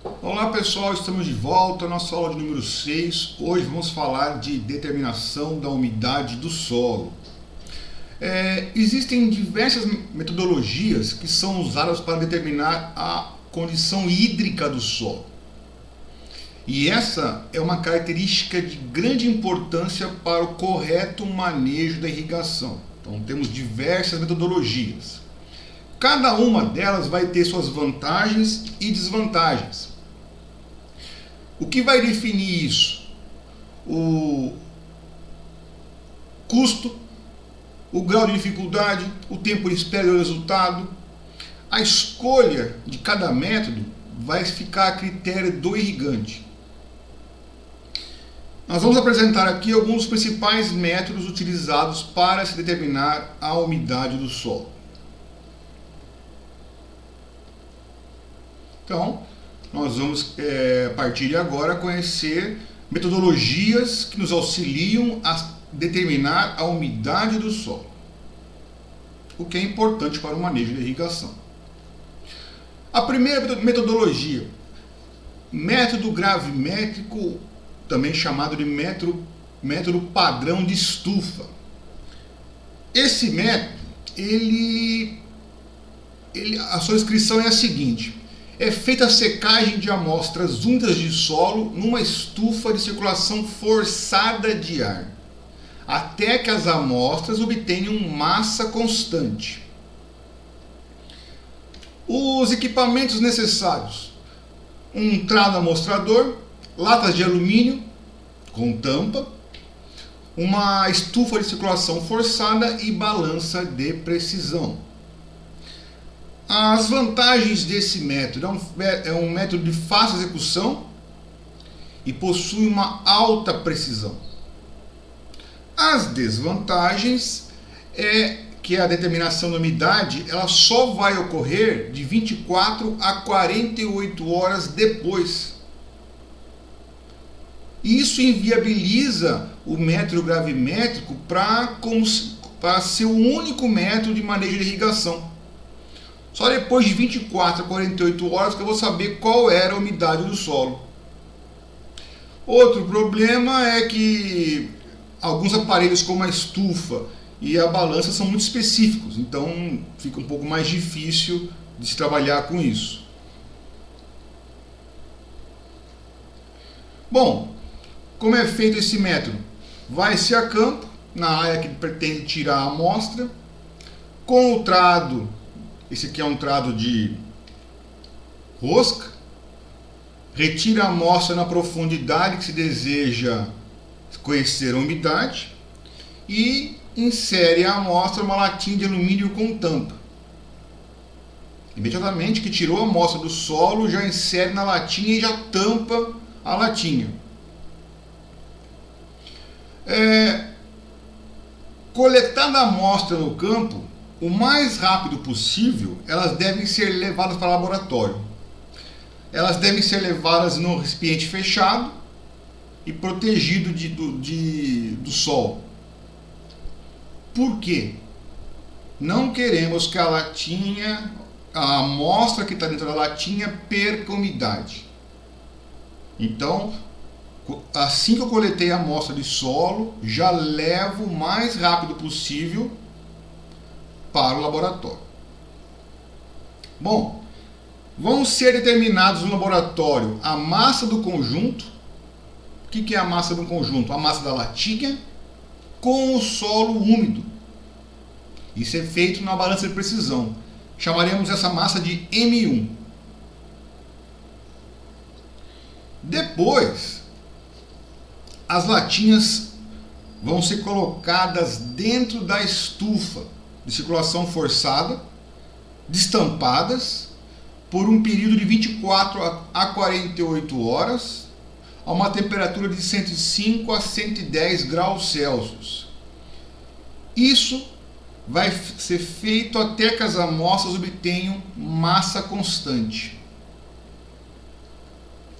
Olá pessoal, estamos de volta à nossa aula de número 6. Hoje vamos falar de determinação da umidade do solo. Existem diversas metodologias que são usadas para determinar a condição hídrica do solo. E essa é uma característica de grande importância para o correto manejo da irrigação. Então temos diversas metodologias. Cada uma delas vai ter suas vantagens e desvantagens. O que vai definir isso? O custo, o grau de dificuldade, o tempo de espera do resultado. A escolha de cada método vai ficar a critério do irrigante. Nós vamos apresentar aqui alguns dos principais métodos utilizados para se determinar a umidade do solo. Então, nós vamos, a partir de agora, conhecer metodologias que nos auxiliam a determinar a umidade do solo, o que é importante para o manejo da irrigação. A primeira metodologia, método gravimétrico, também chamado de método padrão de estufa. Esse método, a sua descrição é a seguinte: é feita a secagem de amostras úmidas de solo numa estufa de circulação forçada de ar, até que as amostras obtenham massa constante. Os equipamentos necessários: um trado amostrador, latas de alumínio com tampa, uma estufa de circulação forçada e balança de precisão. As vantagens desse método: é um método de fácil execução e possui uma alta precisão. As desvantagens é que a determinação da umidade ela só vai ocorrer de 24 a 48 horas depois. Isso inviabiliza o método gravimétrico para ser o único método de manejo de irrigação. Só depois de 24 a 48 horas que eu vou saber qual era a umidade do solo. Outro problema é que alguns aparelhos como a estufa e a balança são muito específicos, então fica um pouco mais difícil de se trabalhar com isso. Bom, como é feito esse método? Vai-se a campo, na área que pretende tirar a amostra, com o trado. Esse aqui é um trado de rosca. Retira a amostra na profundidade que se deseja conhecer a umidade e insere a amostra numa latinha de alumínio com tampa. Imediatamente que tirou a amostra do solo, já insere na latinha e já tampa a latinha. Coletada a amostra no campo, o mais rápido possível, elas devem ser levadas para o laboratório. Elas devem ser levadas no recipiente fechado e protegido do sol. Por quê? Não queremos que a amostra que está dentro da latinha perca umidade. Então, assim que eu coletei a amostra de solo, já levo o mais rápido possível para o laboratório. Bom, vão ser determinados no laboratório a massa do conjunto. O que é a massa do conjunto? A massa da latinha com o solo úmido. Isso é feito na balança de precisão. Chamaremos essa massa de M1. Depois, as latinhas vão ser colocadas dentro da estufa de circulação forçada, destampadas por um período de 24 a 48 horas, a uma temperatura de 105 a 110 graus Celsius. Isso vai ser feito até que as amostras obtenham massa constante.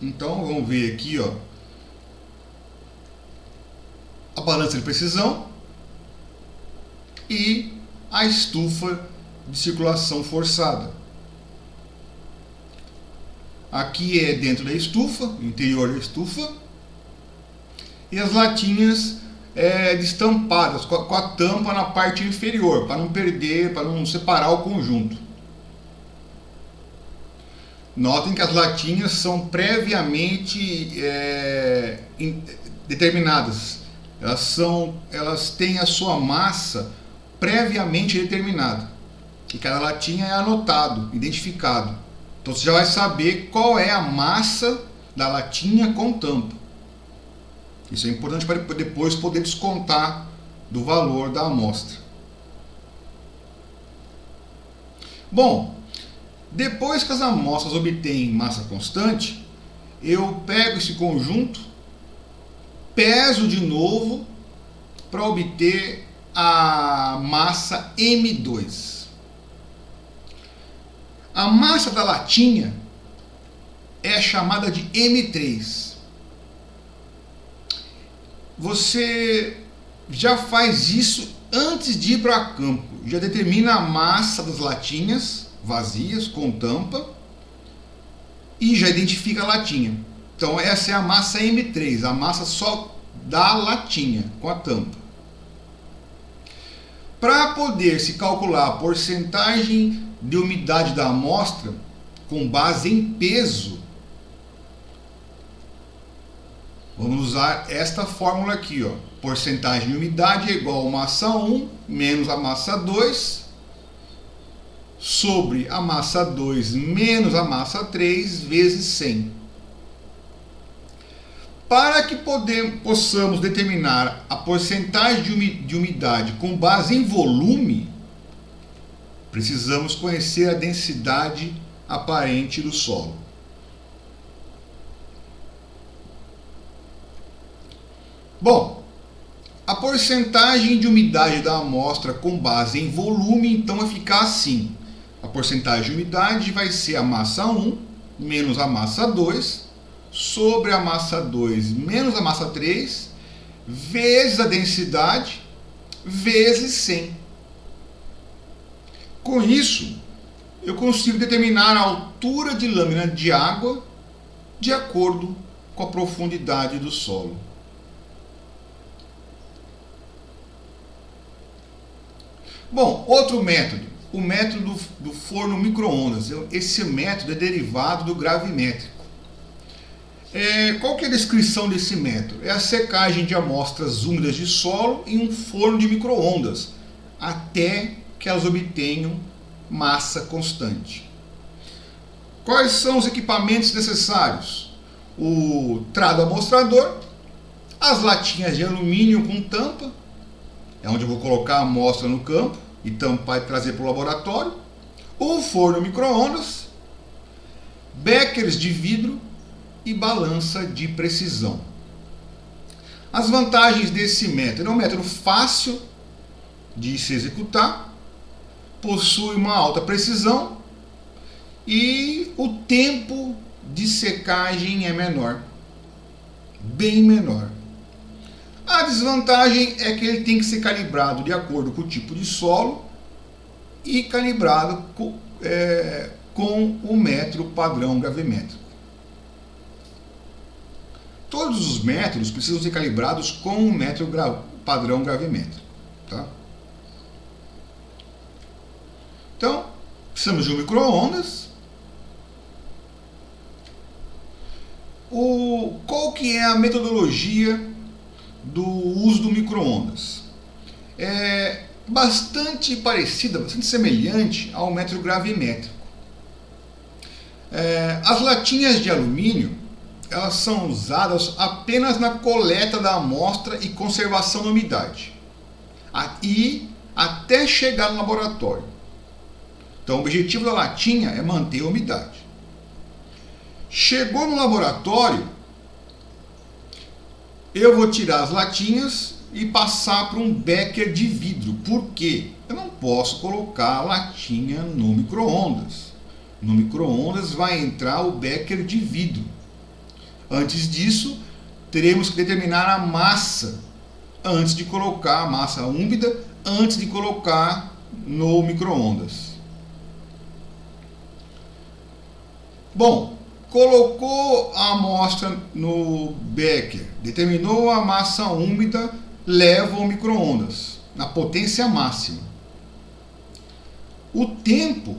Então, vamos ver aqui, a balança de precisão e a estufa de circulação forçada. Aqui é dentro da estufa, no interior da estufa. E as latinhas destampadas, com a tampa na parte inferior, para não perder, para não separar o conjunto. Notem que as latinhas são previamente determinadas. Elas têm a sua massa previamente determinada. E cada latinha é anotado, identificado. Então você já vai saber qual é a massa da latinha com tampa. Isso é importante para depois poder descontar do valor da amostra. Bom, depois que as amostras obtêm massa constante, eu pego esse conjunto, peso de novo para obter a massa M2. A massa da latinha é chamada de M3. Você já faz isso antes de ir para campo. Já determina a massa das latinhas vazias com tampa e já identifica a latinha. Então essa é a massa M3, a massa só da latinha com a tampa. Para poder se calcular a porcentagem de umidade da amostra com base em peso, vamos usar esta fórmula aqui, ó. Porcentagem de umidade é igual a massa 1 menos a massa 2 sobre a massa 2 menos a massa 3 vezes 100. Para que possamos determinar a porcentagem de umidade com base em volume, precisamos conhecer a densidade aparente do solo. Bom, a porcentagem de umidade da amostra com base em volume, então, vai ficar assim. A porcentagem de umidade vai ser a massa 1 menos a massa 2 sobre a massa 2 menos a massa 3 vezes a densidade vezes 100. Com isso, eu consigo determinar a altura de lâmina de água de acordo com a profundidade do solo. Bom, outro método, o método do forno micro-ondas. Esse método é derivado do gravimétrico. Qual que é a descrição desse método? É a secagem de amostras úmidas de solo em um forno de micro-ondas, até que elas obtenham massa constante. Quais são os equipamentos necessários? O trado amostrador, as latinhas de alumínio com tampa, é onde eu vou colocar a amostra no campo e tampar e trazer para o laboratório, o forno micro-ondas, beckers de vidro e balança de precisão. As vantagens desse método: é um método fácil de se executar, possui uma alta precisão e o tempo de secagem é menor, bem menor. A desvantagem é que ele tem que ser calibrado de acordo com o tipo de solo e calibrado com o método padrão gravimétrico. Todos os métodos precisam ser calibrados com o método padrão gravimétrico. Tá? Então, precisamos de um micro-ondas. Qual que é a metodologia do uso do micro-ondas? É bastante parecida, bastante semelhante ao método gravimétrico. As latinhas de alumínio, elas são usadas apenas na coleta da amostra e conservação da umidade, e até chegar no laboratório. Então o objetivo da latinha é manter a umidade. Chegou no laboratório, eu vou tirar as latinhas e passar para um becker de vidro. Por quê? Eu não posso colocar a latinha no micro-ondas. No micro-ondas vai entrar o becker de vidro. Antes disso, teremos que determinar a massa antes de colocar a massa úmida, antes de colocar no micro-ondas. Bom, Colocou a amostra no becker, determinou a massa úmida, leva ao micro-ondas, na potência máxima. O tempo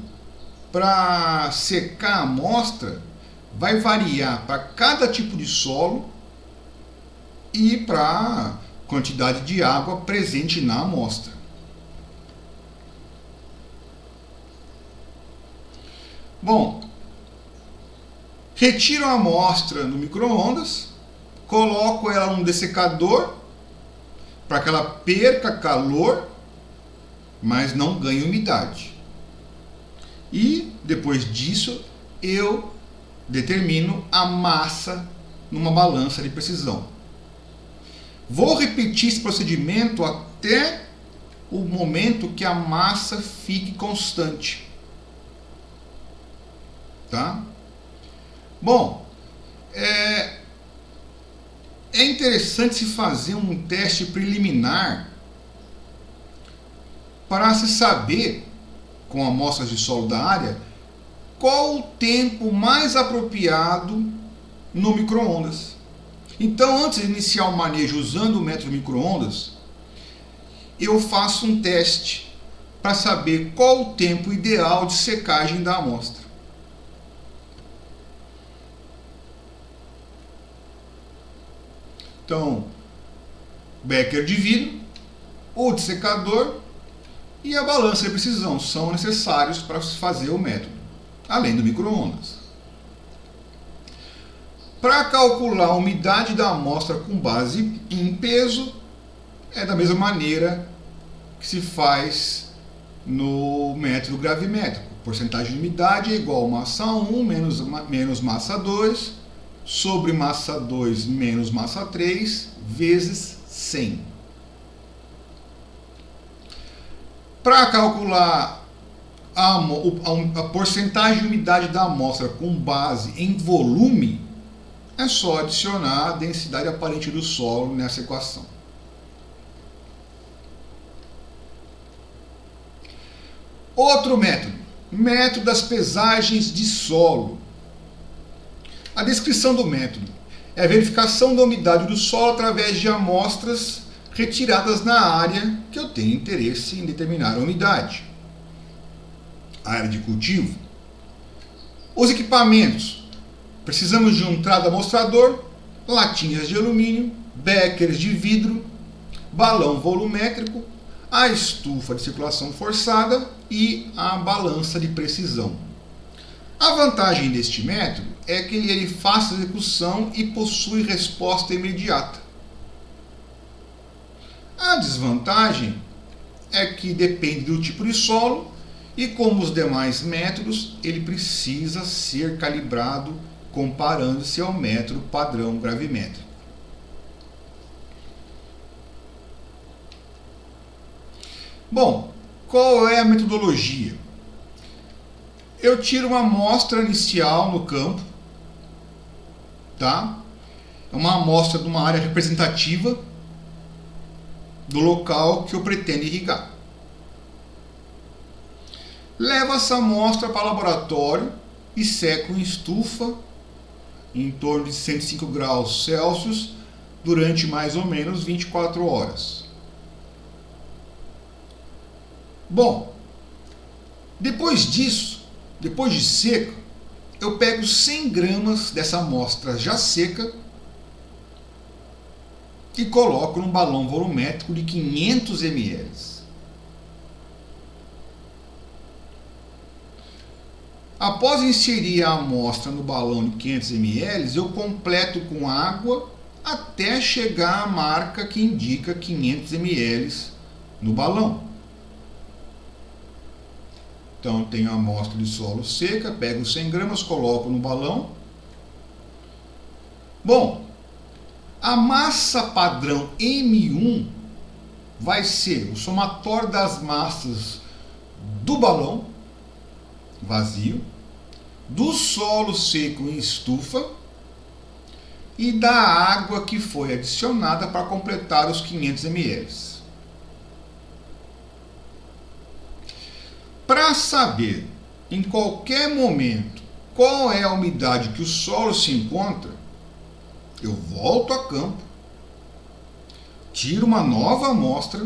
para secar a amostra vai variar para cada tipo de solo e para a quantidade de água presente na amostra. Bom, retiro a amostra no micro-ondas, coloco ela no dessecador para que ela perca calor, mas não ganhe umidade. E depois disso eu determino a massa numa balança de precisão. Vou repetir esse procedimento até o momento que a massa fique constante. Tá? Bom, é interessante se fazer um teste preliminar para se saber, com amostras de solo da área, qual o tempo mais apropriado no micro-ondas. Então, antes de iniciar o manejo usando o método micro-ondas, eu faço um teste para saber qual o tempo ideal de secagem da amostra. Então, becker de vidro, o dessecador e a balança de precisão são necessários para fazer o método, além do micro-ondas. Para calcular a umidade da amostra com base em peso, é da mesma maneira que se faz no método gravimétrico. Porcentagem de umidade é igual a massa 1 menos massa 2, sobre massa 2 menos massa 3, vezes 100. Para calcular a porcentagem de umidade da amostra com base em volume, é só adicionar a densidade aparente do solo nessa equação. Outro método, método das pesagens de solo. A descrição do método é a verificação da umidade do solo através de amostras retiradas na área que eu tenho interesse em determinar a umidade. Área de cultivo. Os equipamentos. Precisamos de um amostrador, latinhas de alumínio, beckers de vidro, balão volumétrico, a estufa de circulação forçada e a balança de precisão. A vantagem deste método é que ele faz execução e possui resposta imediata. A desvantagem é que depende do tipo de solo e, como os demais métodos, ele precisa ser calibrado comparando-se ao método padrão gravimétrico. Bom, qual é a metodologia? Eu tiro uma amostra inicial no campo, tá? É uma amostra de uma área representativa do local que eu pretendo irrigar. Levo essa amostra para o laboratório e seco em estufa em torno de 105 graus Celsius durante mais ou menos 24 horas. Bom, depois disso, depois de seco, eu pego 100 gramas dessa amostra já seca e coloco num balão volumétrico de 500 ml. Após inserir a amostra no balão de 500 ml, eu completo com água até chegar à marca que indica 500 ml no balão. Então eu tenho a amostra de solo seca, pego 100 gramas, coloco no balão. Bom, a massa padrão M1 vai ser o somatório das massas do balão vazio, do solo seco em estufa e da água que foi adicionada para completar os 500 ml. Para saber em qualquer momento qual é a umidade que o solo se encontra, eu volto a campo, tiro uma nova amostra,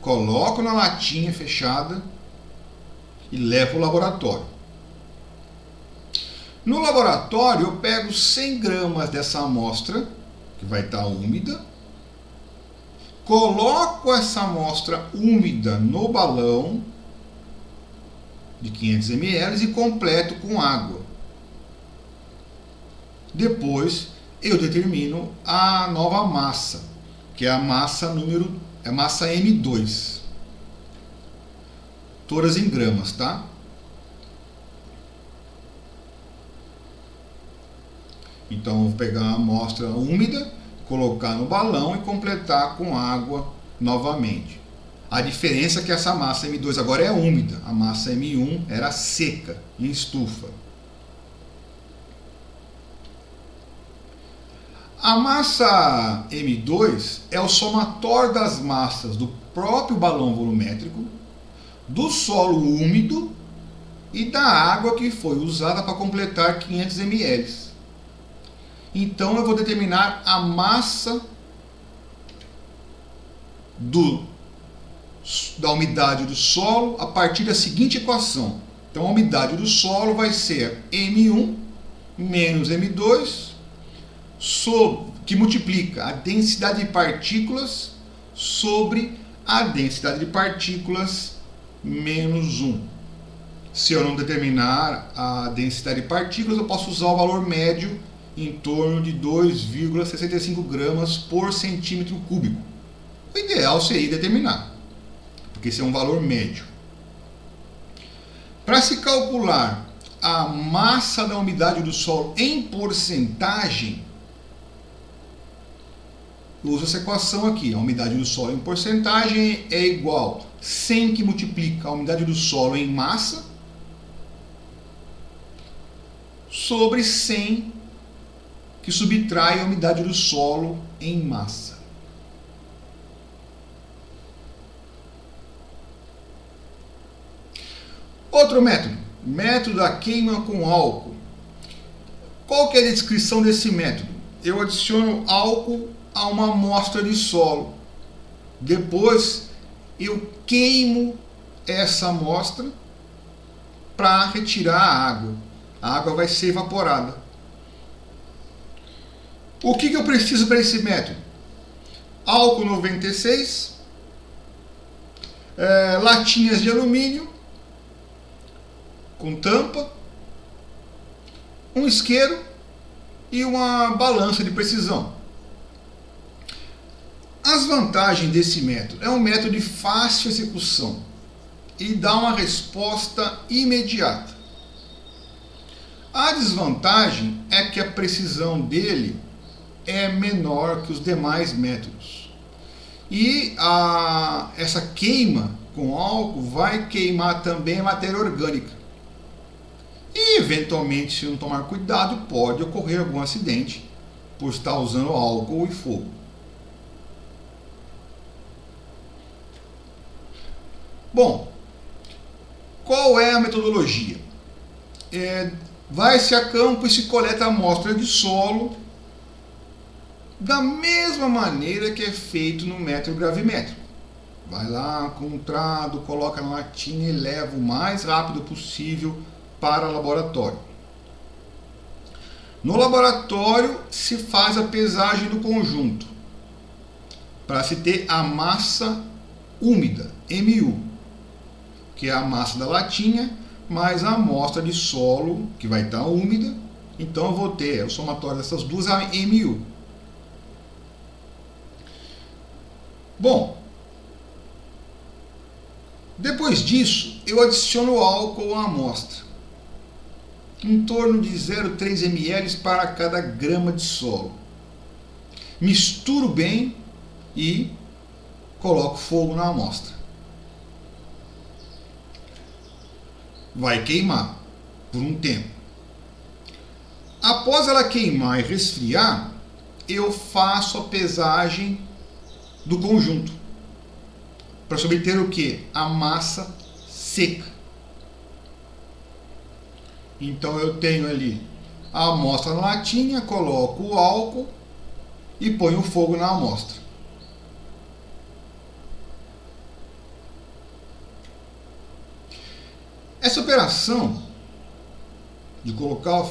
coloco na latinha fechada e levo para o laboratório. No laboratório eu pego 100 gramas dessa amostra, que vai estar úmida, coloco essa amostra úmida no balão de 500 ml e completo com água. Depois eu determino a nova massa, que é a massa massa M2. Todas em gramas, tá? Então eu vou pegar a amostra úmida, colocar no balão e completar com água novamente. A diferença é que essa massa M2 agora é úmida, a massa M1 era seca, em estufa. A massa M2 é o somatório das massas do próprio balão volumétrico, do solo úmido e da água que foi usada para completar 500 ml. Então eu vou determinar a massa da umidade do solo a partir da seguinte equação. Então a umidade do solo vai ser M1 menos M2, que multiplica a densidade de partículas sobre a densidade de partículas menos 1. Se eu não determinar a densidade de partículas, eu posso usar o valor médio em torno de 2,65 gramas por centímetro cúbico. O ideal seria determinar, porque esse é um valor médio. Para se calcular a massa da umidade do solo em porcentagem, eu uso essa equação aqui. A umidade do solo em porcentagem é igual a 100 que multiplica a umidade do solo em massa sobre 100 que subtrai a umidade do solo em massa. Outro método da queima com álcool. Qual que é a descrição desse método? Eu adiciono álcool a uma amostra de solo. Depois eu queimo essa amostra para retirar a água. A água vai ser evaporada. O que eu preciso para esse método? Álcool 96, latinhas de alumínio com tampa, um isqueiro e uma balança de precisão. As vantagens desse método: é um método de fácil execução e dá uma resposta imediata. A desvantagem é que a precisão dele é menor que os demais métodos. E essa queima com álcool vai queimar também a matéria orgânica. E eventualmente, se não tomar cuidado, pode ocorrer algum acidente por estar usando álcool e fogo. Bom, qual é a metodologia? Vai-se a campo e se coleta a amostra de solo da mesma maneira que é feito no método gravimétrico. Vai lá com um trado, coloca na latinha e leva o mais rápido possível para o laboratório. No laboratório se faz a pesagem do conjunto para se ter a massa úmida, MU, que é a massa da latinha mais a amostra de solo, que vai estar úmida. Então eu vou ter o somatório dessas duas, a MU. Bom, depois disso eu adiciono álcool à amostra, em torno de 0,3 ml para cada grama de solo. Misturo bem e coloco fogo na amostra. Vai queimar por um tempo. Após ela queimar e resfriar, eu faço a pesagem do conjunto para se obter o que? A massa seca. Então eu tenho ali a amostra na latinha, coloco o álcool e ponho o fogo na amostra. Essa operação de colocar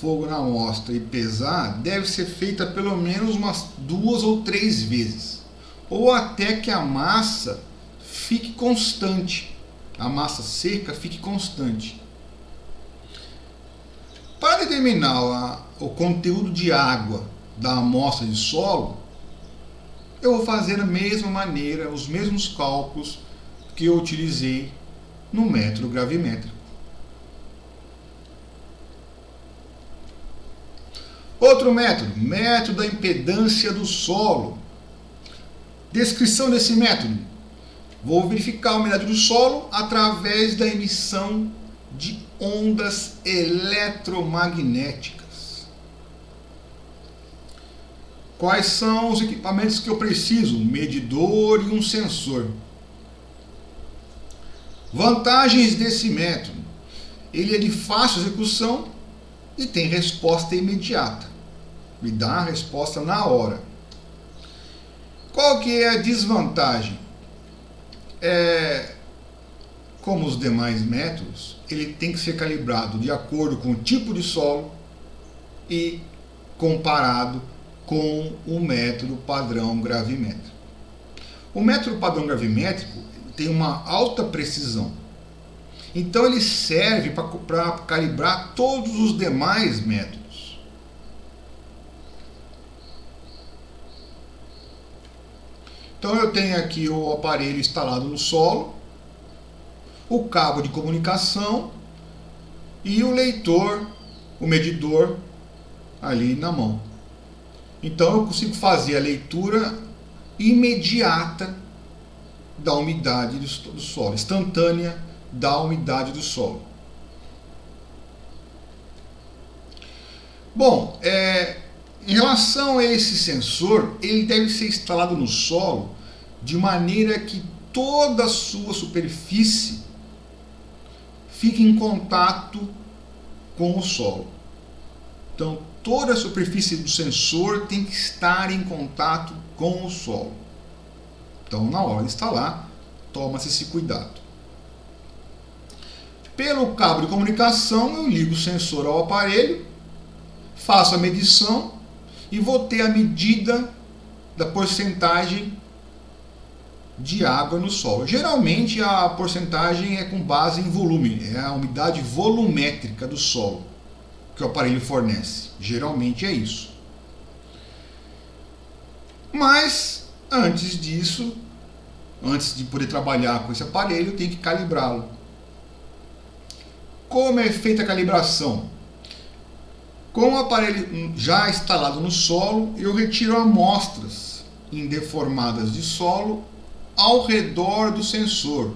fogo na amostra e pesar deve ser feita pelo menos umas 2 ou 3 vezes, ou até que a massa fique constante, a massa seca fique constante. Para determinar o conteúdo de água da amostra de solo, eu vou fazer da mesma maneira, os mesmos cálculos que eu utilizei no método gravimétrico. Outro método, método da impedância do solo. Descrição desse método: vou verificar a umidade do solo através da emissão de ondas eletromagnéticas. Quais são os equipamentos que eu preciso? Um medidor e um sensor. Vantagens desse método: ele é de fácil execução e tem resposta imediata. Me dá a resposta na hora. Qual que é a desvantagem? Como os demais métodos, ele tem que ser calibrado de acordo com o tipo de solo e comparado com o método padrão gravimétrico. O método padrão gravimétrico tem uma alta precisão. Então ele serve para calibrar todos os demais métodos. Então eu tenho aqui o aparelho instalado no solo, o cabo de comunicação e o leitor, o medidor ali na mão. Então eu consigo fazer a leitura imediata da umidade do solo, instantânea da umidade do solo. Bom, em relação a esse sensor, ele deve ser instalado no solo de maneira que toda a sua superfície fique em contato com o solo. Então, toda a superfície do sensor tem que estar em contato com o solo. Então, na hora de instalar, toma-se esse cuidado. Pelo cabo de comunicação, eu ligo o sensor ao aparelho, faço a medição e vou ter a medida da porcentagem de água no solo. Geralmente a porcentagem é com base em volume, é a umidade volumétrica do solo que o aparelho fornece. Geralmente é isso. Mas antes disso, antes de poder trabalhar com esse aparelho, tem que calibrá-lo. Como é feita a calibração? Com o aparelho já instalado no solo, eu retiro amostras indeformadas de solo ao redor do sensor,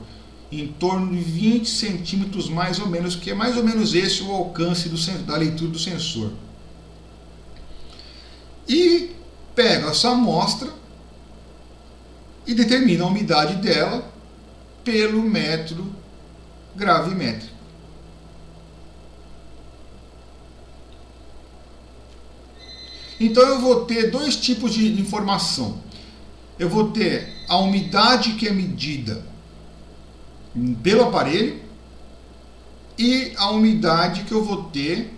em torno de 20 centímetros mais ou menos, que é mais ou menos esse o alcance da leitura do sensor. E pego essa amostra e determino a umidade dela pelo método gravimétrico. Então eu vou ter dois tipos de informação. Eu vou ter a umidade que é medida pelo aparelho e a umidade que eu vou ter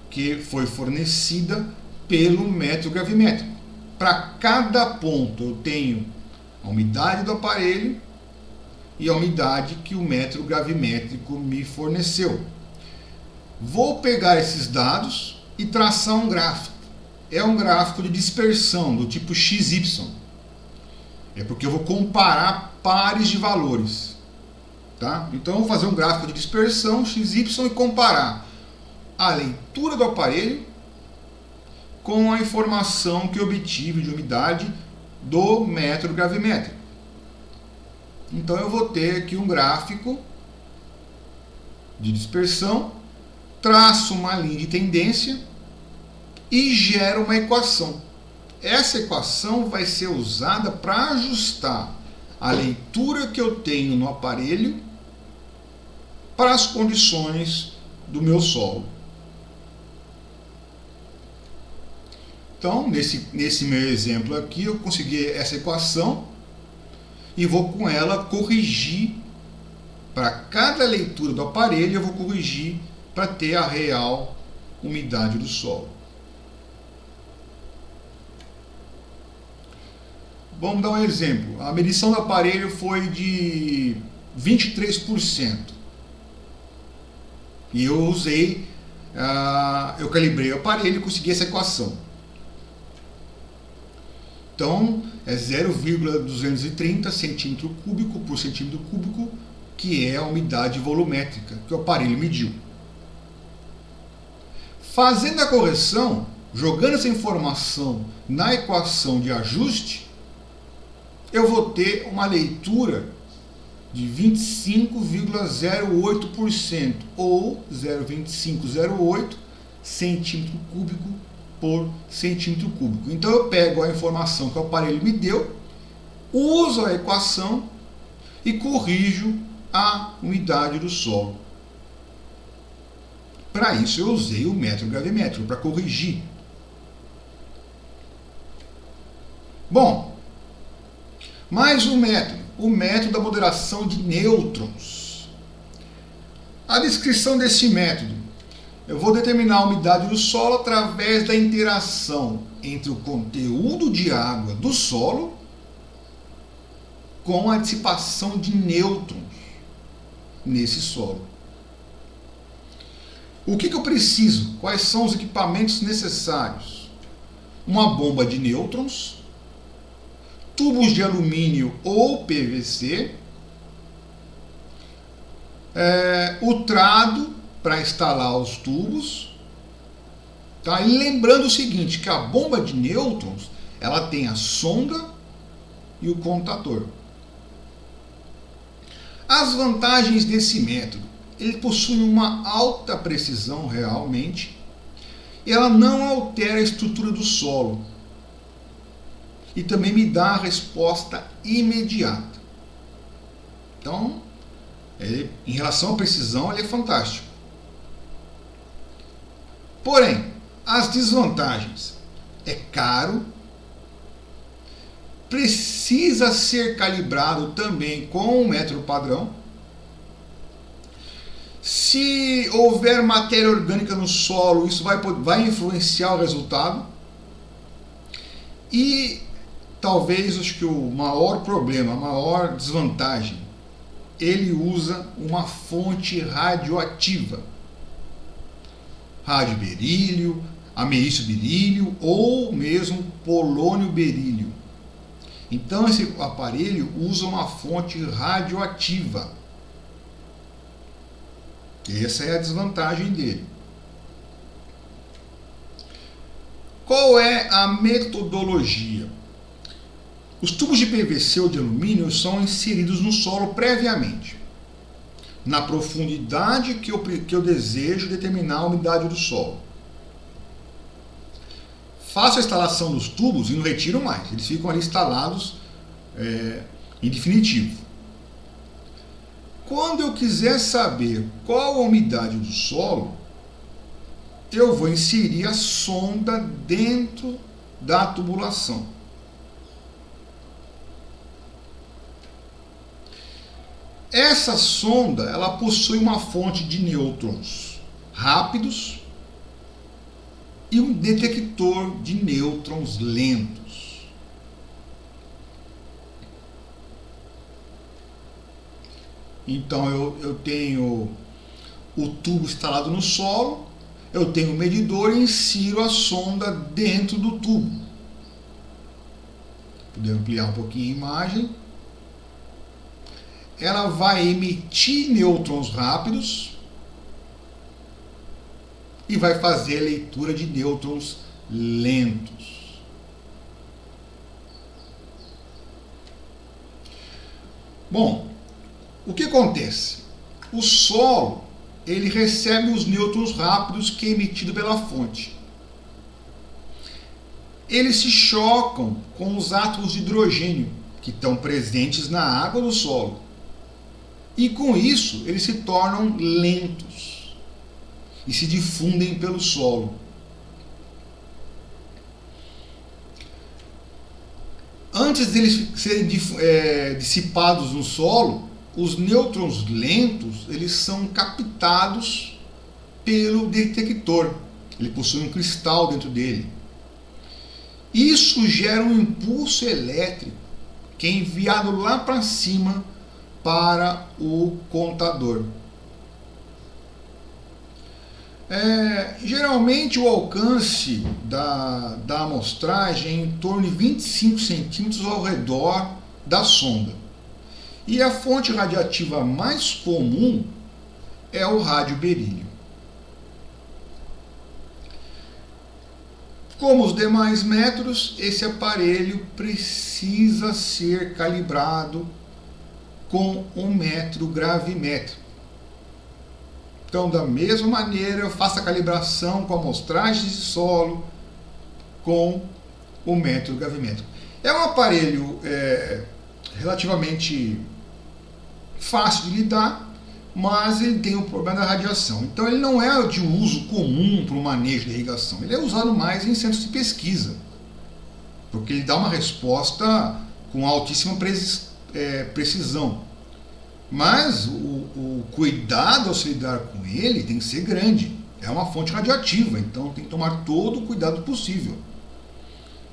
que foi fornecida pelo método gravimétrico. Para cada ponto eu tenho a umidade do aparelho e a umidade que o método gravimétrico me forneceu. Vou pegar esses dados e traçar um gráfico. É um gráfico de dispersão do tipo XY. É porque eu vou comparar pares de valores. Tá? Então eu vou fazer um gráfico de dispersão XY e comparar a leitura do aparelho com a informação que eu obtive de umidade do método gravimétrico. Então eu vou ter aqui um gráfico de dispersão, traço uma linha de tendência e gero uma equação. Essa equação vai ser usada para ajustar a leitura que eu tenho no aparelho para as condições do meu solo. Então, nesse meu exemplo aqui, eu consegui essa equação e vou com ela corrigir para cada leitura do aparelho, eu vou corrigir para ter a real umidade do solo. Vamos dar um exemplo. A medição do aparelho foi de 23%. E eu eu calibrei o aparelho e consegui essa equação. Então, é 0,230 centímetro cúbico por centímetro cúbico, que é a umidade volumétrica que o aparelho mediu. Fazendo a correção, jogando essa informação na equação de ajuste, eu vou ter uma leitura de 25,08% ou 0,2508 centímetro cúbico por centímetro cúbico. Então eu pego a informação que o aparelho me deu, uso a equação e corrijo a umidade do solo. Para isso eu usei o método gravimétrico, para corrigir. Bom, mais um método, o método da moderação de nêutrons. A descrição desse método: eu vou determinar a umidade do solo através da interação entre o conteúdo de água do solo com a dissipação de nêutrons nesse solo. O que eu preciso? Quais são os equipamentos necessários? Uma bomba de nêutrons, tubos de alumínio ou PVC, o trado para instalar os tubos, tá? E lembrando o seguinte, que a bomba de nêutrons, ela tem a sonda e o contador. As vantagens desse método: ele possui uma alta precisão realmente, e ela não altera a estrutura do solo, e também me dá a resposta imediata. Então, em relação à precisão, ele é fantástico. Porém, as desvantagens: é caro, precisa ser calibrado também com um método padrão. Se houver matéria orgânica no solo, isso vai influenciar o resultado. E talvez, acho que o maior problema, a maior desvantagem: ele usa uma fonte radioativa. Radioberílio, amerício berílio ou mesmo polônio berílio. Então esse aparelho usa uma fonte radioativa. Essa é a desvantagem dele. Qual é a metodologia? Os tubos de PVC ou de alumínio são inseridos no solo previamente, na profundidade que eu desejo determinar a umidade do solo. Faço a instalação dos tubos e não retiro mais. Eles ficam ali instalados em definitivo. Quando eu quiser saber qual a umidade do solo, eu vou inserir a sonda dentro da tubulação. Essa sonda, ela possui uma fonte de nêutrons rápidos e um detector de nêutrons lentos. Então eu tenho o tubo instalado no solo, eu tenho o medidor e insiro a sonda dentro do tubo. Podemos ampliar um pouquinho a imagem. Ela vai emitir nêutrons rápidos e vai fazer a leitura de nêutrons lentos. Bom, o que acontece? O solo, ele recebe os nêutrons rápidos que é emitido pela fonte. Eles se chocam com os átomos de hidrogênio que estão presentes na água do solo. E com isso, eles se tornam lentos. e se difundem pelo solo. Antes deles serem dissipados no solo, os nêutrons lentos eles são captados pelo detector. Ele possui um cristal dentro dele. Isso gera um impulso elétrico que é enviado lá para cima para o contador. Geralmente o alcance da amostragem é em torno de 25 centímetros ao redor da sonda. E a fonte radiativa mais comum é o radioberílio. Como os demais métodos, esse aparelho precisa ser calibrado com um método gravimétrico. Então, da mesma maneira, eu faço a calibração com amostragens de solo com o método gravimétrico. É um aparelho relativamente fácil de lidar, mas ele tem o problema da radiação. Então, ele não é de uso comum para o manejo de irrigação. Ele é usado mais em centros de pesquisa, porque ele dá uma resposta com altíssima precisão. Mas o cuidado ao se lidar com ele tem que ser grande. É uma fonte radioativa, então tem que tomar todo o cuidado possível.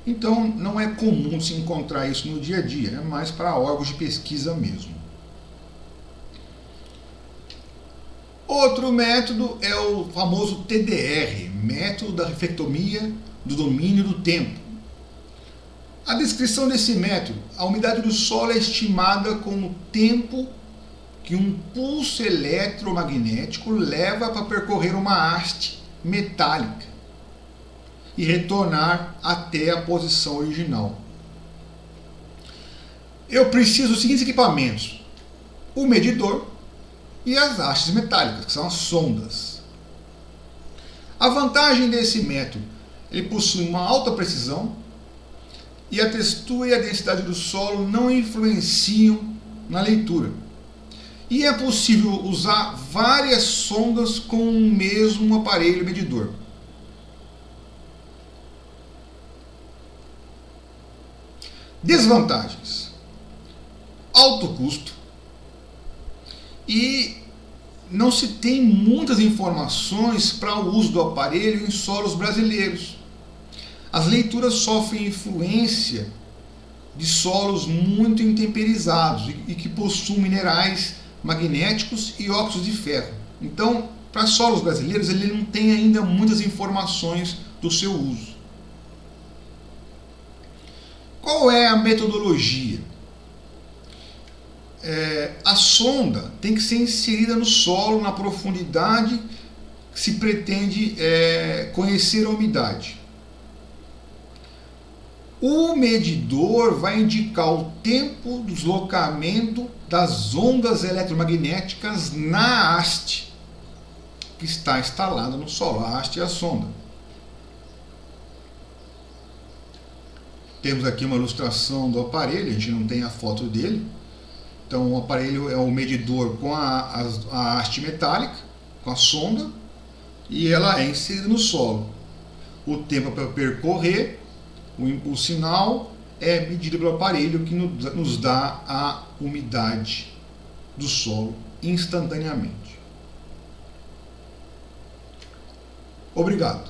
Então não é comum se encontrar isso no dia a dia, é mais para órgãos de pesquisa mesmo. Outro método é o famoso TDR, método da reflectomia do domínio do tempo. A descrição desse método: a umidade do solo é estimada como o tempo que um pulso eletromagnético leva para percorrer uma haste metálica e retornar até a posição original. Eu preciso dos seguintes equipamentos: o medidor e as hastes metálicas, que são as sondas. A vantagem desse método: ele possui uma alta precisão e a textura e a densidade do solo não influenciam na leitura. E é possível usar várias sondas com o mesmo aparelho medidor. Desvantagens: alto custo e não se tem muitas informações para o uso do aparelho em solos brasileiros. As leituras sofrem influência de solos muito intemperizados e que possuem minerais magnéticos e óxidos de ferro. Então, para solos brasileiros, ele não tem ainda muitas informações do seu uso. Qual é a metodologia? A sonda tem que ser inserida no solo na profundidade que se pretende conhecer a umidade. O medidor vai indicar o tempo do deslocamento das ondas eletromagnéticas na haste que está instalada no solo. A haste é a sonda. Temos aqui uma ilustração do aparelho, a gente não tem a foto dele. Então o aparelho é o medidor com a haste metálica, com a sonda, e ela é inserida no solo. O tempo para percorrer, o sinal é medido pelo aparelho que nos dá a umidade do solo instantaneamente. Obrigado.